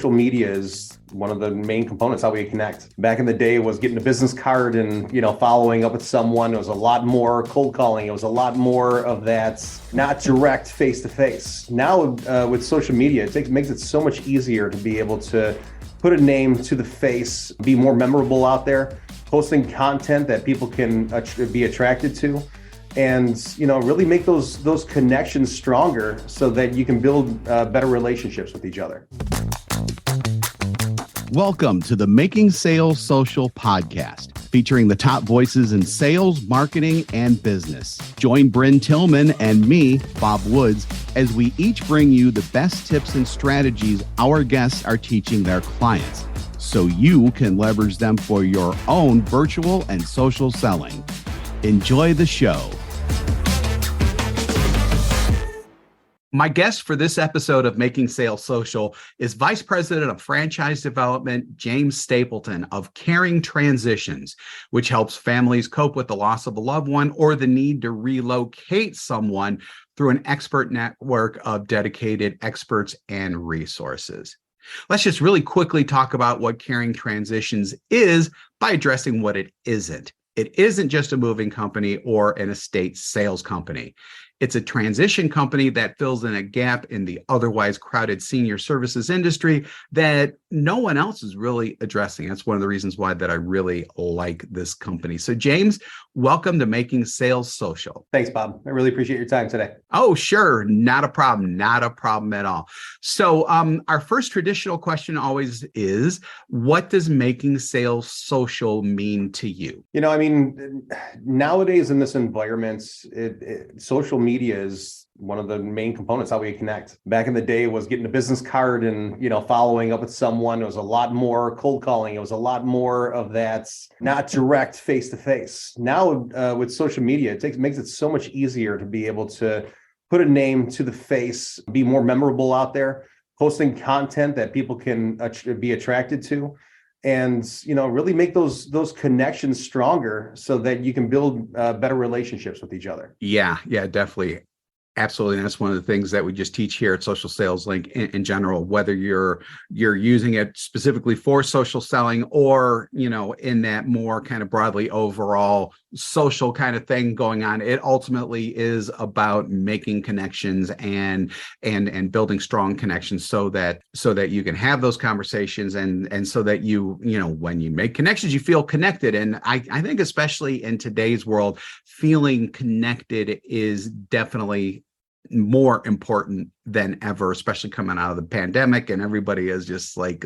social media is one of the main components how we connect. Back in the day, it was getting a business card and, following up with someone. It was a lot more cold calling. It was a lot more of that, not direct face to face. Now with social media, it makes it so much easier to be able to put a name to the face, be more memorable out there, posting content that people can be attracted to, and really make those connections stronger so that you can build better relationships with each other. Welcome to the Making Sales Social podcast, featuring the top voices in sales, marketing, and business. Join Bryn Tillman and me, Bob Woods, as we each bring you the best tips and strategies our guests are teaching their clients, so you can leverage them for your own virtual and social selling. Enjoy the show. My guest for this episode of Making Sales Social is Vice President of Franchise Development, James Stapleton of Caring Transitions, which helps families cope with the loss of a loved one or the need to relocate someone through an expert network of dedicated experts and resources. Let's just really quickly talk about what Caring Transitions is by addressing what it isn't. It isn't just a moving company or an estate sales company. It's a transition company that fills in a gap in the otherwise crowded senior services industry that no one else is really addressing. That's one of the reasons why that I really like this company. So James, welcome to Making Sales Social. Thanks, Bob. I really appreciate your time today. Oh, sure. Not a problem. Not a problem at all. So our first traditional question always is, what does Making Sales Social mean to you? Nowadays in this environment, social media is one of the main components how we connect. Back in the day, it was getting a business card and, following up with someone. It was a lot more cold calling. It was a lot more of that, not direct face to face. Now with social media, it makes it so much easier to be able to put a name to the face, be more memorable out there, posting content that people can be attracted to, and really make those connections stronger so that you can build better relationships with each other. Yeah, definitely. Absolutely. And that's one of the things that we just teach here at Social Sales Link in general, whether you're using it specifically for social selling or, in that more kind of broadly overall social kind of thing going on. It ultimately is about making connections and building strong connections so that you can have those conversations and so that when you make connections, you feel connected. And I think especially in today's world, feeling connected is definitely more important than ever, especially coming out of the pandemic, and everybody is just like,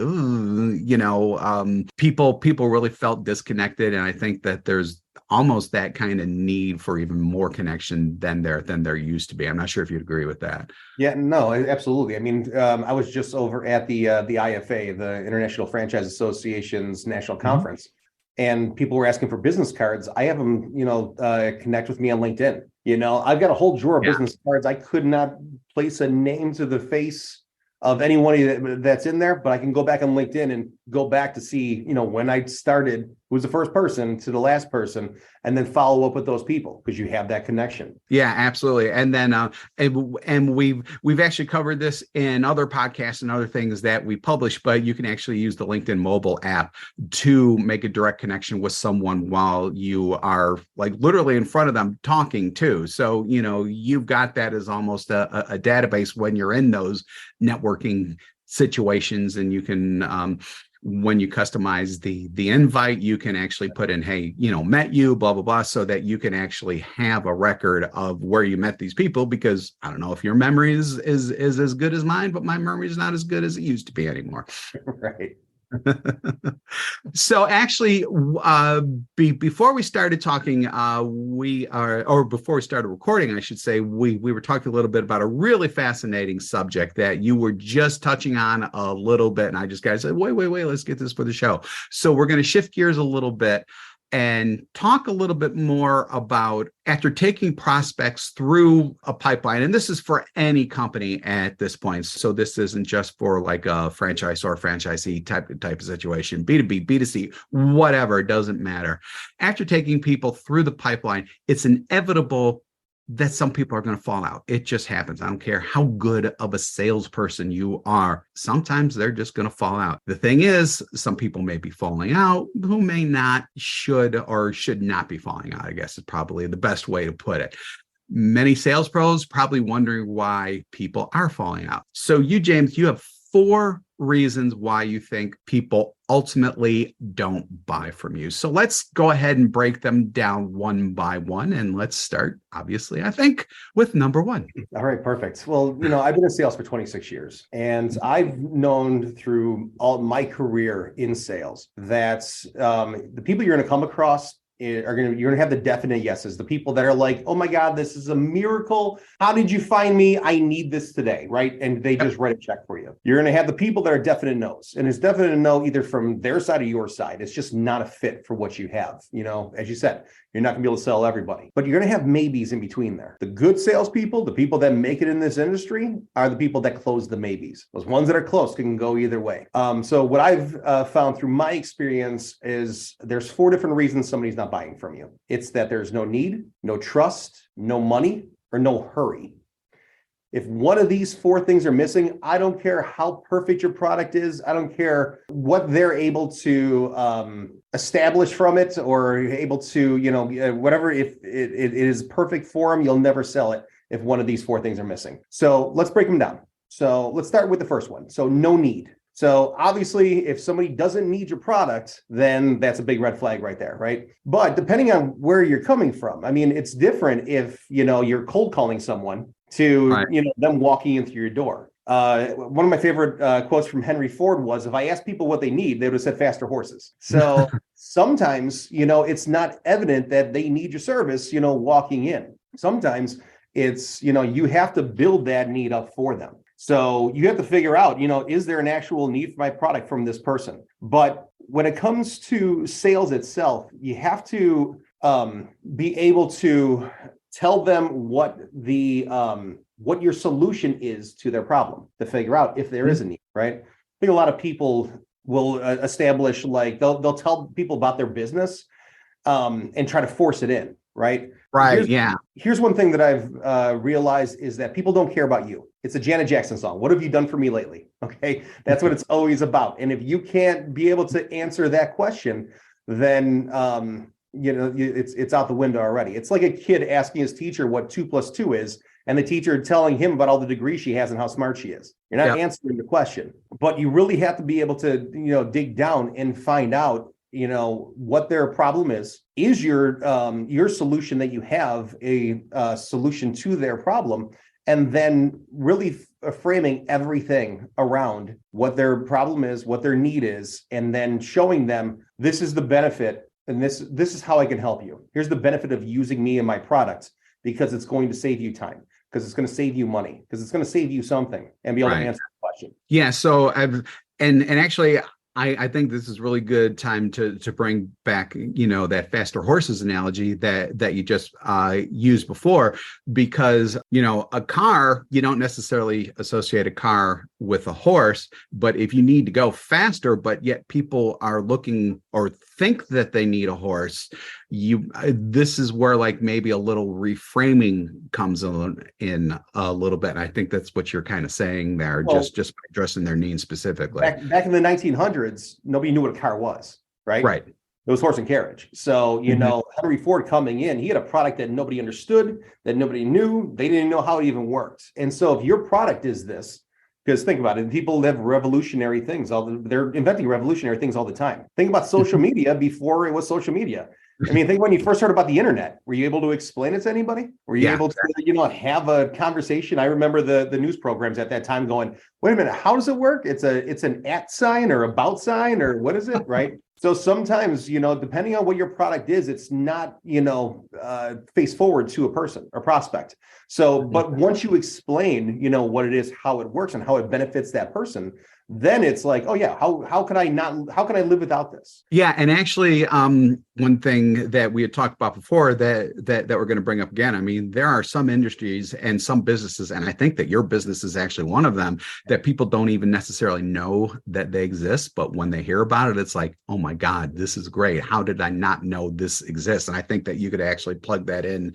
people really felt disconnected, and I think that there's almost that kind of need for even more connection than there used to be. I'm not sure if you'd agree with that. Yeah, no, absolutely. I was just over at the IFA, the International Franchise Association's national conference, and people were asking for business cards. I have them, connect with me on LinkedIn. I've got a whole drawer of business cards. I could not place a name to the face of anyone that's in there, but I can go back on LinkedIn and go back to see, when I started, who was the first person to the last person, and then follow up with those people because you have that connection. Yeah, absolutely. And then and we've actually covered this in other podcasts and other things that we publish, but you can actually use the LinkedIn mobile app to make a direct connection with someone while you are like literally in front of them talking too. So, you've got that as almost a database when you're in those networking situations, and you can when you customize the invite, you can actually put in, hey, met you, blah, blah, blah, so that you can actually have a record of where you met these people, because I don't know if your memory is as good as mine, but my memory is not as good as it used to be anymore. Right. So actually, before we started talking, before we started recording, I should say, we were talking a little bit about a really fascinating subject that you were just touching on a little bit. And I just said, wait, let's get this for the show. So we're going to shift gears a little bit and talk a little bit more about, after taking prospects through a pipeline, and this is for any company at this point. So this isn't just for like a franchise or franchisee type of situation, B2B, B2C, whatever, it doesn't matter. After taking people through the pipeline, it's inevitable that some people are going to fall out. It just happens. I don't care how good of a salesperson you are. Sometimes they're just going to fall out. The thing is, some people may be falling out who may not, should or should not be falling out, I guess is probably the best way to put it. Many sales pros probably wondering why people are falling out. So you, James, you have 4 reasons why you think people ultimately don't buy from you. So let's go ahead and break them down one by one. And let's start, obviously, I think, with number 1. All right, perfect. Well, I've been in sales for 26 years, and I've known through all my career in sales that the people you're going to come across you're going to have the definite yeses, the people that are like, oh my God, this is a miracle. How did you find me? I need this today, right? And they just write a check for you. You're going to have the people that are definite no's, and it's definite no either from their side or your side. It's just not a fit for what you have. As you said, you're not going to be able to sell everybody, but you're going to have maybes in between there. The good salespeople, the people that make it in this industry, are the people that close the maybes. Those ones that are close can go either way. So what I've found through my experience is there's 4 different reasons somebody's not buying from you. It's that there's no need, no trust, no money, or no hurry. If one of these 4 things are missing, I don't care how perfect your product is. I don't care what they're able to establish from it or able to, whatever, if it is perfect for them, you'll never sell it if one of these 4 things are missing. So let's break them down. So let's start with the first one. So no need. So obviously, if somebody doesn't need your product, then that's a big red flag right there, right? But depending on where you're coming from, I mean, it's different if, you're cold calling someone to, right, them walking in through your door. One of my favorite quotes from Henry Ford was, if I asked people what they need, they would have said faster horses. So sometimes, it's not evident that they need your service, walking in. Sometimes it's, you have to build that need up for them. So you have to figure out, is there an actual need for my product from this person? But when it comes to sales itself, you have to be able to tell them what your solution is to their problem to figure out if there is a need, right? I think a lot of people will establish, like, they'll tell people about their business and try to force it in, right? Right. Here's one thing that I've realized is that people don't care about you. It's a Janet Jackson song. What have you done for me lately? Okay. That's what it's always about. And if you can't be able to answer that question, then, it's out the window already. It's like a kid asking his teacher what 2 + 2 is, and the teacher telling him about all the degrees she has and how smart she is. You're not answering the question, but you really have to be able to, dig down and find out, what their problem is your solution that you have a solution to their problem, and then really framing everything around what their problem is, what their need is, and then showing them this is the benefit, and this is how I can help you. Here's the benefit of using me and my product, because it's going to save you time, because it's going to save you money, because it's going to save you something, and be able to answer the question. Yeah. So actually, I think this is really good time to bring back, that faster horses analogy that you just used before, because, a car, you don't necessarily associate a car with a horse, but if you need to go faster, but yet people are looking or think that they need a horse, this is where, like, maybe a little reframing comes in a little bit. And I think that's what you're kind of saying there, just by addressing their needs specifically. Back in the 1900s, nobody knew what a car was, right? Right. It was horse and carriage. So, Henry Ford coming in, he had a product that nobody understood, that nobody knew. They didn't know how it even worked. And so if your product is this, because think about it, people have revolutionary things. They're inventing revolutionary things all the time. Think about social media before it was social media. I mean, think when you first heard about the internet, were you able to explain it to anybody? Were you able to, have a conversation? I remember the news programs at that time going, wait a minute, how does it work? It's an at sign or about sign, or what is it, right? So sometimes, depending on what your product is, it's not, face forward to a person or prospect. So, but once you explain, what it is, how it works, and how it benefits that person, then it's like, oh yeah, how can I live without this? Yeah. And actually, one thing that we had talked about before that we're going to bring up again, I mean, there are some industries and some businesses, and I think that your business is actually one of them, that people don't even necessarily know that they exist. But when they hear about it, it's like, oh my God, this is great. How did I not know this exists? And I think that you could actually plug that in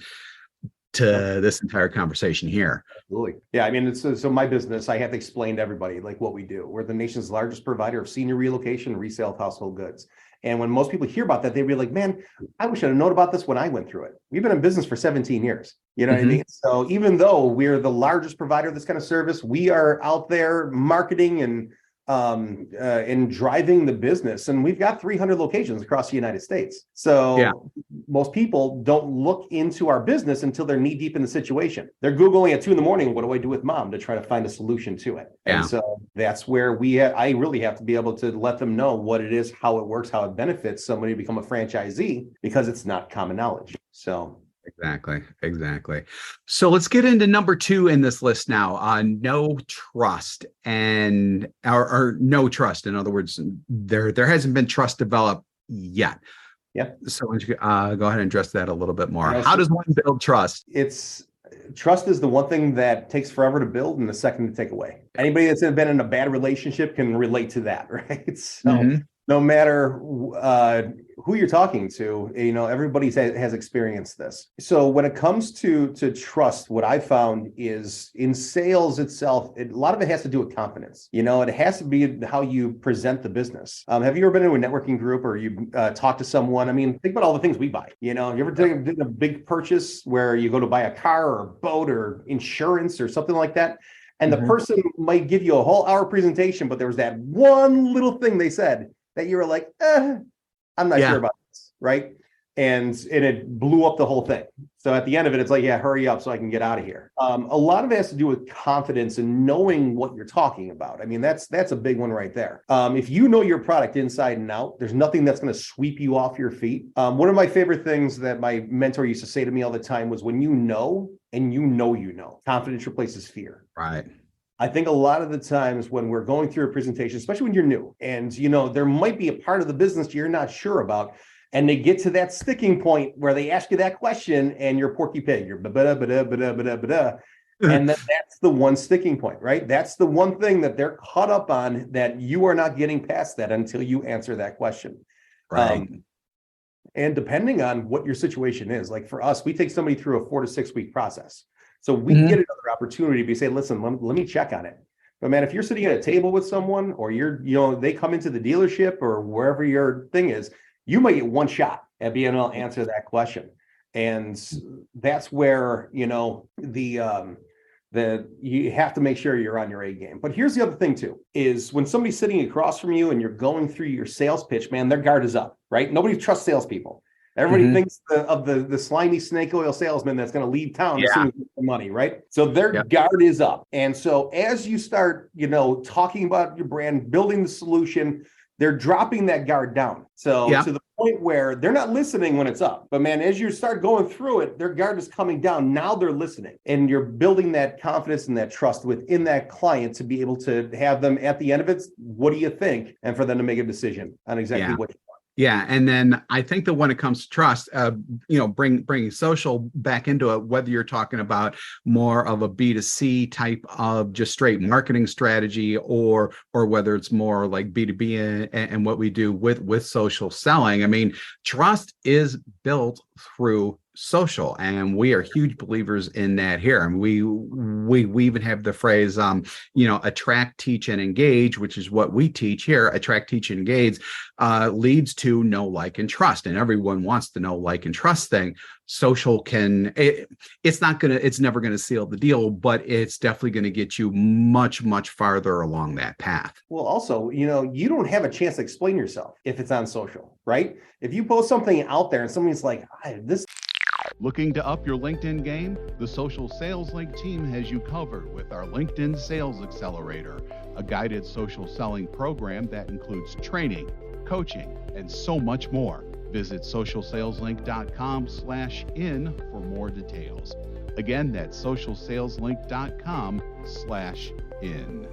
to this entire conversation here. Absolutely. Yeah. I mean, it's so my business, I have to explain to everybody like what we do. We're the nation's largest provider of senior relocation and resale of household goods. And when most people hear about that, they be like, man, I wish I'd have known about this when I went through it. We've been in business for 17 years. You know what I mean? So even though we're the largest provider of this kind of service, we are out there marketing and driving the business. And we've got 300 locations across the United States. So most people don't look into our business until they're knee deep in the situation. They're Googling at 2 a.m. What do I do with mom, to try to find a solution to it. And so that's where I really have to be able to let them know what it is, how it works, how it benefits somebody to become a franchisee, because it's not common knowledge. So Exactly. So let's get into number 2 in this list now. No trust or no trust. In other words, there hasn't been trust developed yet. Yeah. So why don't you go ahead and address that a little bit more? How does one build trust? Trust is the one thing that takes forever to build and the second to take away. Anybody that's been in a bad relationship can relate to that, right? So no matter who you're talking to, everybody has experienced this. So when it comes to trust, what I found is in sales itself, a lot of it has to do with confidence. It has to be how you present the business. Have you ever been to a networking group or you talk to someone? I mean, think about all the things we buy. You ever did a big purchase where you go to buy a car or a boat or insurance or something like that? And the person might give you a whole hour presentation, but there was that one little thing they said that you were like, I'm not sure about this, right? And it blew up the whole thing. So at the end of it, it's like, hurry up so I can get out of here. A lot of it has to do with confidence and knowing what you're talking about. I mean, that's a big one right there. If you know your product inside and out, there's nothing that's going to sweep you off your feet. One of my favorite things that my mentor used to say to me all the time was, when you know, confidence replaces fear. Right. I think a lot of the times when we're going through a presentation, especially when you're new and, there might be a part of the business you're not sure about, and they get to that sticking point where they ask you that question and you're Porky Pig, you're ba-da-ba-da-ba-da-ba-da-ba-da. And that's the one sticking point, right? That's the one thing that they're caught up on, that you are not getting past that until you answer that question. Right. And depending on what your situation is, like for us, we take somebody through a 4 to 6 week process. So we get another opportunity to say, listen, let me check on it. But man, if you're sitting at a table with someone, or they come into the dealership or wherever your thing is, you might get one shot at being able to answer that question. And that's where, you have to make sure you're on your A game. But here's the other thing too, is when somebody's sitting across from you and you're going through your sales pitch, man, their guard is up, right? Nobody trusts salespeople. Everybody thinks of the slimy snake oil salesman that's going to leave town as soon as you get the money, right? So their guard is up. And so as you start, talking about your brand, building the solution, they're dropping that guard down. So to the point where they're not listening when it's up. But man, as you start going through it, their guard is coming down. Now they're listening. And you're building that confidence and that trust within that client to be able to have them at the end of it, what do you think? And for them to make a decision on exactly what you want. Yeah. And then I think that when it comes to trust, bringing social back into it, whether you're talking about more of a B2C type of just straight marketing strategy, or whether it's more like B2B and what we do with social selling. I mean, trust is built through social, and we are huge believers in that here. And we even have the phrase, attract, teach, and engage, which is what we teach here. Attract, teach, and engage leads to know, like, and trust. And everyone wants to know, like, and trust thing. Social it's never going to seal the deal, but it's definitely going to get you much, much farther along that path. Well, also, you don't have a chance to explain yourself if it's on social, right? If you post something out there and somebody's like, this. Looking to up your LinkedIn game? The Social Sales Link team has you covered with our LinkedIn Sales Accelerator, a guided social selling program that includes training, coaching, and so much more. Visit socialsaleslink.com/in for more details. Again, that's socialsaleslink.com/in.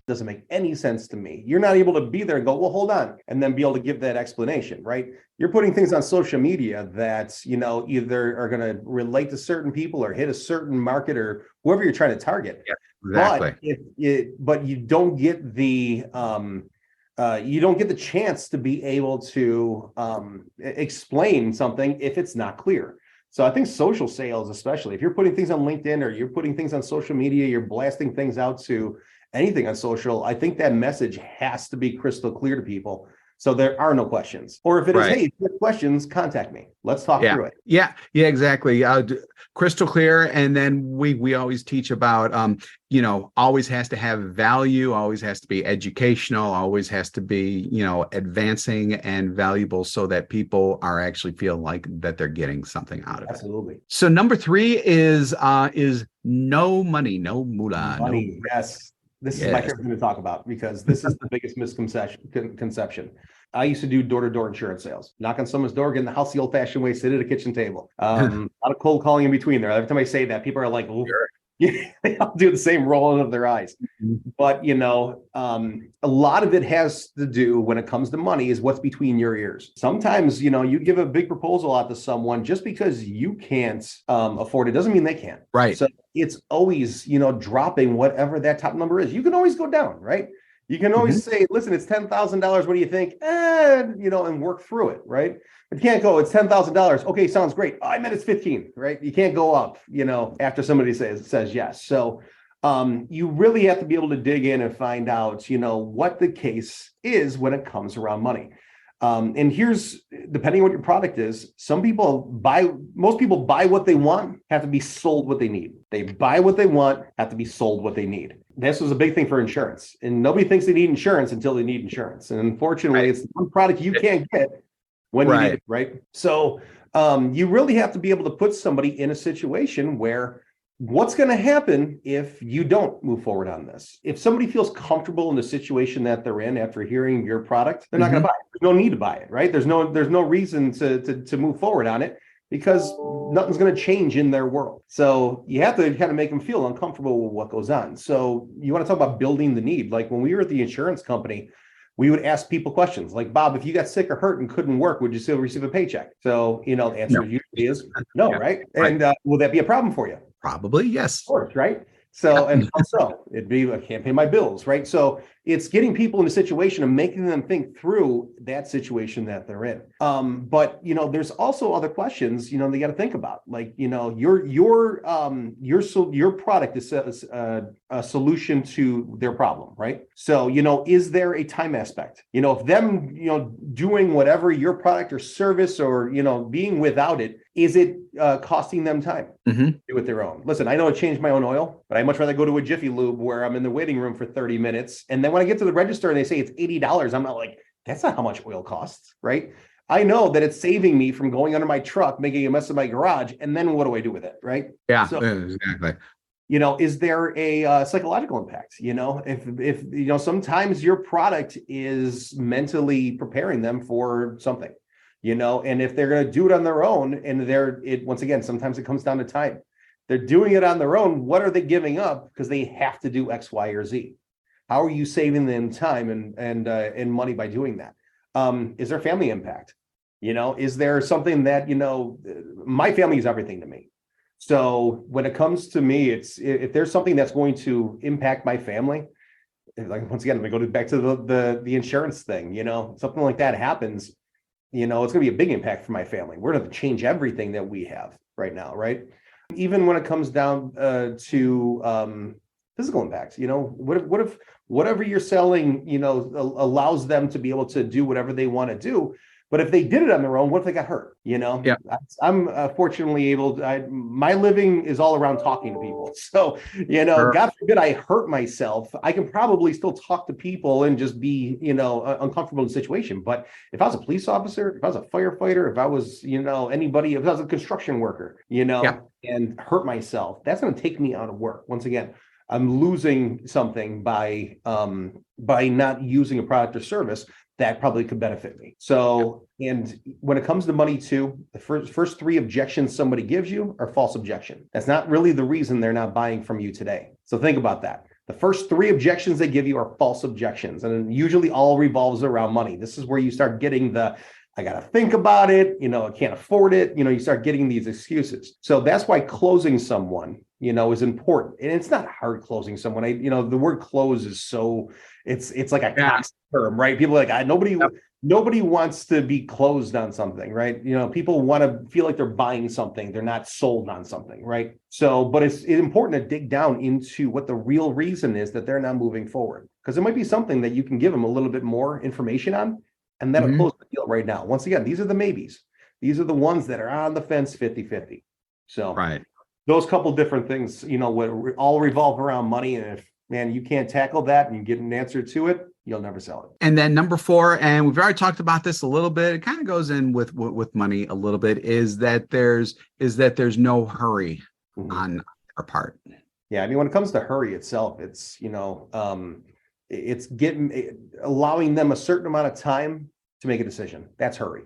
Doesn't make any sense to me. You're not able to be there and go, well, hold on, and then be able to give that explanation, right? You're putting things on social media that, either are going to relate to certain people or hit a certain market or whoever you're trying to target. Yeah, exactly. But you don't get the chance to be able to explain something if it's not clear. So I think social sales, especially if you're putting things on LinkedIn or you're putting things on social media, you're blasting things out to anything on social, I think that message has to be crystal clear to people. So there are no questions. Or if it is, Right. hey, if you have questions, contact me. Let's talk Yeah. through it. Yeah. Yeah, exactly. Crystal clear. And then we always teach about, always has to have value, always has to be educational, always has to be, advancing and valuable so that people are actually feel like that they're getting something out of it. Absolutely. So number 3 is no money, no moolah, Money. Yes. This is my favorite thing to talk about because this is the biggest misconception. I used to do door-to-door insurance sales, knock on someone's door, get in the house the old-fashioned way, sit at a kitchen table. A lot of cold calling in between there. Every time I say that, people are like, sure. They all do the same rolling of their eyes. But, a lot of it has to do when it comes to money is what's between your ears. Sometimes, you give a big proposal out to someone just because you can't afford it doesn't mean they can. Right. So it's always, dropping whatever that top number is. You can always go down, right? You can always say, listen, it's $10,000. What do you think? And work through it, right? But you can't go, it's $10,000. Okay, sounds great. I meant it's 15, right? You can't go up, after somebody says yes. So you really have to be able to dig in and find out, what the case is when it comes around money. And here's, depending on what your product is, most people buy what they want, have to be sold what they need. They buy what they want, have to be sold what they need. This was a big thing for insurance. And nobody thinks they need insurance until they need insurance. And unfortunately, It's the one product you can't get when you need it, right? So you really have to be able to put somebody in a situation where what's going to happen if you don't move forward on this? If somebody feels comfortable in the situation that they're in after hearing your product, they're not going to buy it. There's no need to buy it, right? There's no reason to move forward on it because nothing's going to change in their world. So you have to kind of make them feel uncomfortable with what goes on. So you want to talk about building the need. Like when we were at the insurance company, we would ask people questions like, Bob, if you got sick or hurt and couldn't work, would you still receive a paycheck? So, the answer usually is no, right? And will that be a problem for you? Probably, yes. Of course, right? So, and also it'd be, I can't pay my bills, right? So it's getting people in a situation and making them think through that situation that they're in. But there's also other questions, they got to think about, like, your product is a solution to their problem, right? So, is there a time aspect? If them, doing whatever your product or service or, being without it, is it costing them time to do it their own? Listen, I know I changed my own oil, but I'd much rather go to a Jiffy Lube where I'm in the waiting room for 30 minutes. And then when I get to the register and they say it's $80, I'm not like, that's not how much oil costs, right? I know that it's saving me from going under my truck, making a mess of my garage. And then what do I do with it, right? Yeah, so, exactly. Is there a psychological impact? If sometimes your product is mentally preparing them for something. And if they're going to do it on their own and once again, sometimes it comes down to time. They're doing it on their own. What are they giving up? Because they have to do X, Y, or Z. How are you saving them time and money by doing that? Is there family impact? Is there something that, my family is everything to me. So when it comes to me, it's, if there's something that's going to impact my family, like, once again, we go back to the insurance thing, something like that happens, it's going to be a big impact for my family. We're going to change everything that we have right now, right? Even when it comes down to physical impacts, what if whatever you're selling, allows them to be able to do whatever they want to do. But if they did it on their own, what if they got hurt? Yeah. I'm fortunately able to, my living is all around talking to people. So, Sure. God forbid I hurt myself, I can probably still talk to people and just be, uncomfortable in the situation. But if I was a police officer, if I was a firefighter, if I was, anybody, if I was a construction worker, and hurt myself, that's going to take me out of work. Once again, I'm losing something by not using a product or service that probably could benefit me. So, and when it comes to money too, the first 3 objections somebody gives you are false objection. That's not really the reason they're not buying from you today. So think about that. The first 3 objections they give you are false objections, and usually all revolves around money. This is where you start getting I got to think about it, I can't afford it, you start getting these excuses. So that's why closing someone, is important. And it's not hard closing someone. The word close is so, it's like a toxic term, right? People are like, nobody, nobody wants to be closed on something, right? People want to feel like they're buying something, they're not sold on something, right? So, but it's important to dig down into what the real reason is that they're not moving forward, because it might be something that you can give them a little bit more information on, and that'll Mhm. close the deal right now. Once again, these are the maybes. These are the ones that are on the fence 50-50. So Right. those couple different things, what all revolve around money. And if, man, you can't tackle that and you get an answer to it, you'll never sell it. And then number four, and we've already talked about this a little bit. It kind of goes in with money a little bit. Is that there's no hurry Mhm. on our part. Yeah, I mean, when it comes to hurry itself, it's allowing them a certain amount of time to make a decision. That's hurry.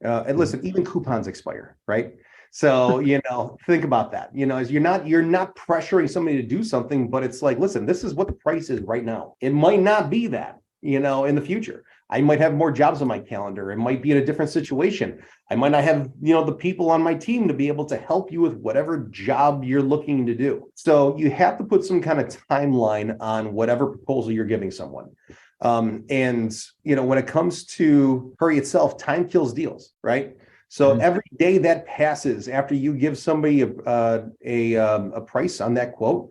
And listen, even coupons expire, right? So, think about that. As you're not pressuring somebody to do something, but it's like, listen, this is what the price is right now. It might not be that, in the future. I might have more jobs on my calendar. It might be in a different situation. I might not have, the people on my team to be able to help you with whatever job you're looking to do. So you have to put some kind of timeline on whatever proposal you're giving someone. And when it comes to hurry itself, time kills deals, right? So every day that passes after you give somebody a price on that quote,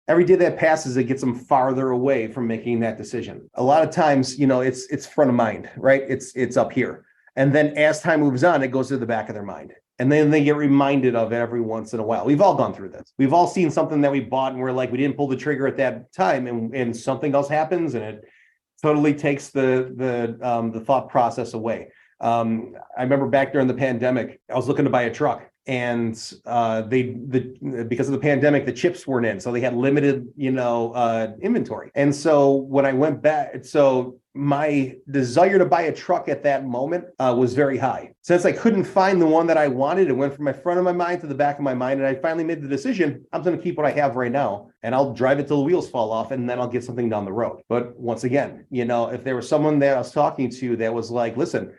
every day that passes, it gets them farther away from making that decision. A lot of times, it's front of mind, right? It's up here. And then as time moves on, it goes to the back of their mind. And then they get reminded of it every once in a while. We've all gone through this. We've all seen something that we bought and we're like, we didn't pull the trigger at that time, and something else happens and it totally takes the thought process away. I remember back during the pandemic, I was looking to buy a truck, and because of the pandemic, the chips weren't in, so they had limited, inventory. And so when I went back, so my desire to buy a truck at that moment was very high. Since I couldn't find the one that I wanted, it went from my front of my mind to the back of my mind, and I finally made the decision, I'm going to keep what I have right now, and I'll drive it till the wheels fall off, and then I'll get something down the road. But once again, if there was someone that I was talking to that was like, listen,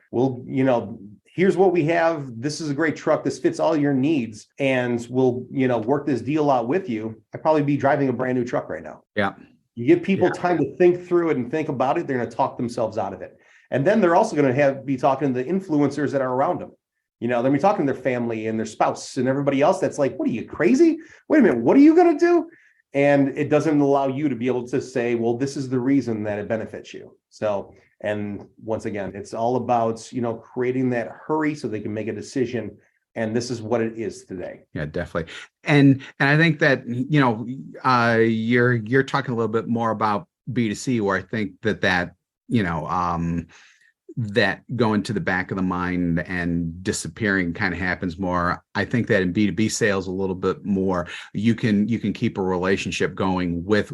here's what we have. This is a great truck. This fits all your needs, and we'll, work this deal out with you. I'd probably be driving a brand new truck right now. Yeah. You give people time to think through it and think about it, they're going to talk themselves out of it. And then they're also going to be talking to the influencers that are around them. They're going to be talking to their family and their spouse and everybody else that's like, what are you, crazy? Wait a minute, what are you going to do? And it doesn't allow you to be able to say, well, this is the reason that it benefits you. So, and once again, it's all about, creating that hurry so they can make a decision. And this is what it is today. Yeah, definitely. And I think that, you're talking a little bit more about B2C, where I think that that going to the back of the mind and disappearing kind of happens more. I think that in B2B sales a little bit more, you can keep a relationship going with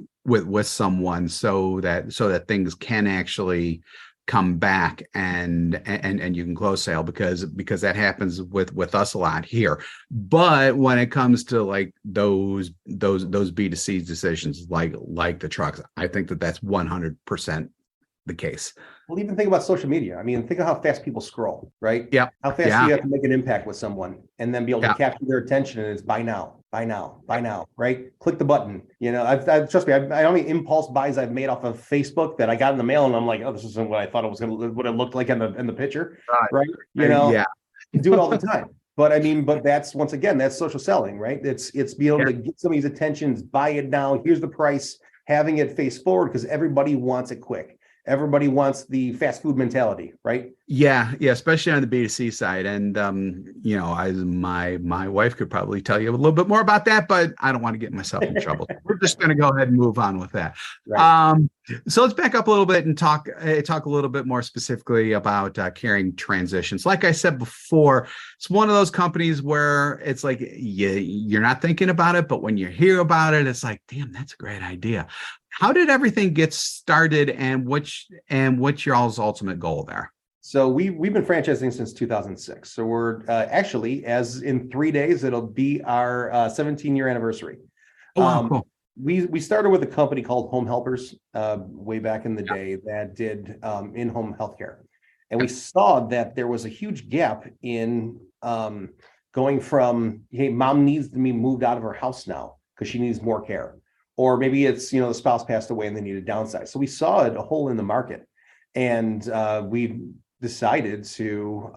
someone so that things can actually come back and you can close sale, because that happens with us a lot here. But when it comes to like those B2C decisions, like the trucks, I think that's 100% the case. Well, even think about social media. I mean, think of how fast people scroll, right? Yeah. How fast do you have to make an impact with someone and then be able to capture their attention, and it's buy now, right? Click the button. I've trust me, I how many impulse buys I've made off of Facebook that I got in the mail, and I'm like, oh, this isn't what I thought it was what it looked like in the picture, right? You do it all the time. But that's, once again, that's social selling, right? It's being able to get somebody's attention, buy it now, here's the price, having it face forward, because everybody wants it quick. Everybody wants the fast food mentality, right? Yeah, especially on the B2C side. And my wife could probably tell you a little bit more about that, but I don't want to get myself in trouble. We're just going to go ahead and move on with that. Right. So let's back up a little bit and talk a little bit more specifically about Caring Transitions. Like I said before, it's one of those companies where it's like you're not thinking about it, but when you hear about it, it's like, damn, that's a great idea. How did everything get started, and what's y'all's ultimate goal there? So we've been franchising since 2006. So we're actually, as in 3 days, it'll be our 17-year anniversary. Oh, wow, cool. We started with a company called Home Helpers way back in the day that did in-home healthcare. And we saw that there was a huge gap in going from, hey, mom needs to be moved out of her house now because she needs more care. Or maybe it's, the spouse passed away and they need to downsize. So we saw a hole in the market. And we decided to,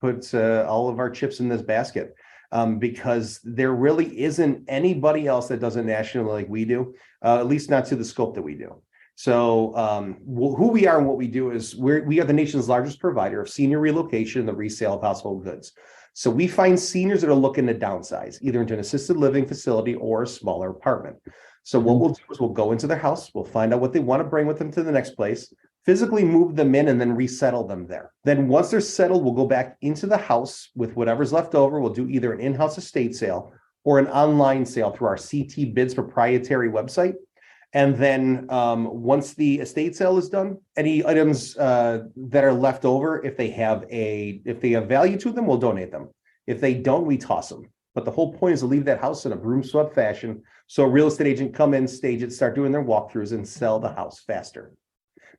put all of our chips in this basket because there really isn't anybody else that does it nationally like we do, at least not to the scope that we do. So who we are and what we do is we are the nation's largest provider of senior relocation and the resale of household goods. So we find seniors that are looking to downsize, either into an assisted living facility or a smaller apartment. So what we'll do is we'll go into their house, we'll find out what they want to bring with them to the next place, physically move them in, and then resettle them there. Then once they're settled, we'll go back into the house with whatever's left over. We'll do either an in-house estate sale or an online sale through our CT Bids proprietary website. And then once the estate sale is done, any items that are left over, if they have value to them, we'll donate them. If they don't, we toss them. But the whole point is to leave that house in a broom swept fashion. So a real estate agent come in, stage it, start doing their walkthroughs and sell the house faster.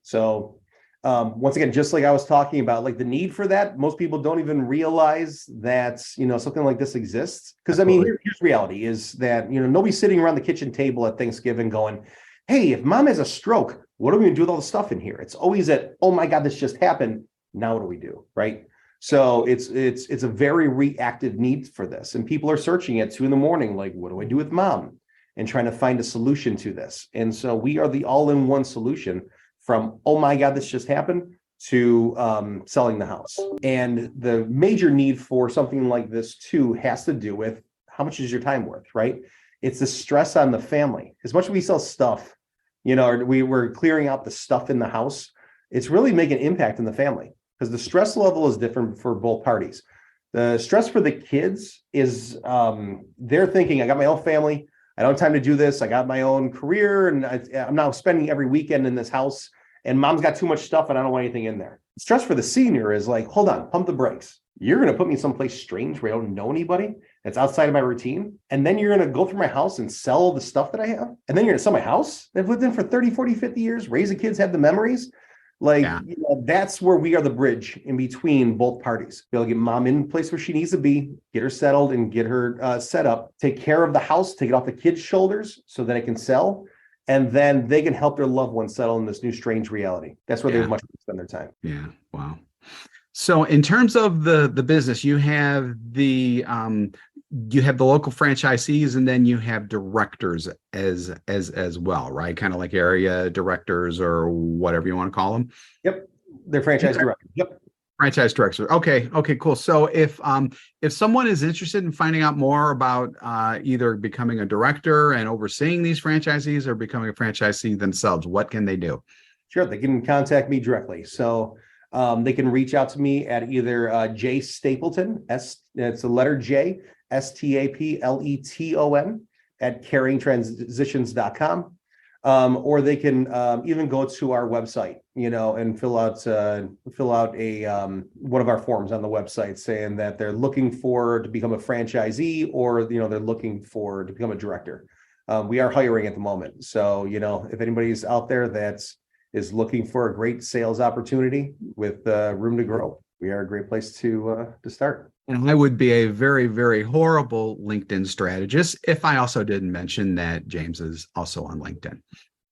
So once again, just like I was talking about, like the need for that, most people don't even realize that, something like this exists. Because I mean, here's reality is that, nobody's sitting around the kitchen table at Thanksgiving going, hey, if mom has a stroke, what are we gonna do with all the stuff in here? It's always oh my God, this just happened. Now what do we do, right? So it's a very reactive need for this. And people are searching at 2 a.m, like, what do I do with mom? And trying to find a solution to this. And so we are the all-in-one solution from, oh my God, this just happened, to selling the house. And the major need for something like this too has to do with how much is your time worth, right? It's the stress on the family. As much as we sell stuff, or we're clearing out the stuff in the house, it's really making an impact in the family because the stress level is different for both parties. The stress for the kids is they're thinking, I got my own family. I don't have time to do this. I got my own career and I'm now spending every weekend in this house and mom's got too much stuff and I don't want anything in there. Stress for the senior is like, hold on, pump the brakes. You're going to put me someplace strange where I don't know anybody that's outside of my routine. And then you're going to go through my house and sell the stuff that I have. And then you're going to sell my house they've lived in for 30, 40, 50 years, raise the kids, have the memories. That's where we are the bridge in between both parties. Be able to get mom in the place where she needs to be, get her settled and get her set up, take care of the house, take it off the kids' shoulders so that it can sell. And then they can help their loved ones settle in this new strange reality. That's where they much spend their time. Yeah. Wow. So in terms of the business, you have the local franchisees and then you have directors as well, right? Kind of like area directors or whatever you want to call them. Yep. They're franchise directors. Yep. Franchise director. Okay, cool. So if someone is interested in finding out more about either becoming a director and overseeing these franchisees or becoming a franchisee themselves, what can they do? Sure, they can contact me directly. So they can reach out to me at either J Stapleton, it's the letter J, Stapleton at caringtransitions.com. Or they can even go to our website, and fill out a one of our forms on the website saying that they're looking to become a franchisee or they're looking to become a director. We are hiring at the moment, so if anybody's out there that is looking for a great sales opportunity with room to grow, we are a great place to start. And I would be a very, very horrible LinkedIn strategist if I also didn't mention that James is also on LinkedIn.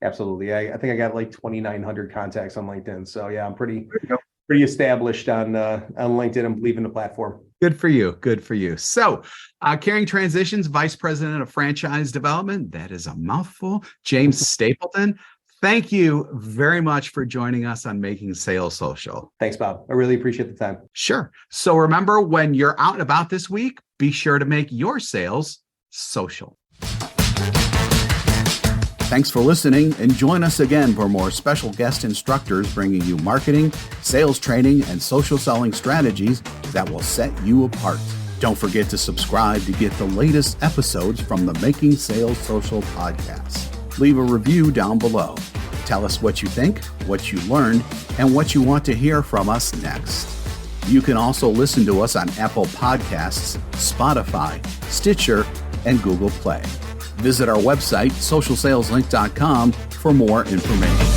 Absolutely. I think I got like 2,900 contacts on LinkedIn. So yeah, I'm pretty established on LinkedIn and believe in the platform. Good for you. Good for you. So Caring Transitions, Vice President of Franchise Development. That is a mouthful. James Stapleton. Thank you very much for joining us on Making Sales Social. Thanks, Bob. I really appreciate the time. Sure. So remember, when you're out and about this week, be sure to make your sales social. Thanks for listening, and join us again for more special guest instructors bringing you marketing, sales training, and social selling strategies that will set you apart. Don't forget to subscribe to get the latest episodes from the Making Sales Social podcast. Leave a review down below. Tell us what you think, what you learned, and what you want to hear from us next. You can also listen to us on Apple Podcasts, Spotify, Stitcher, and Google Play. Visit our website, socialsaleslink.com, for more information.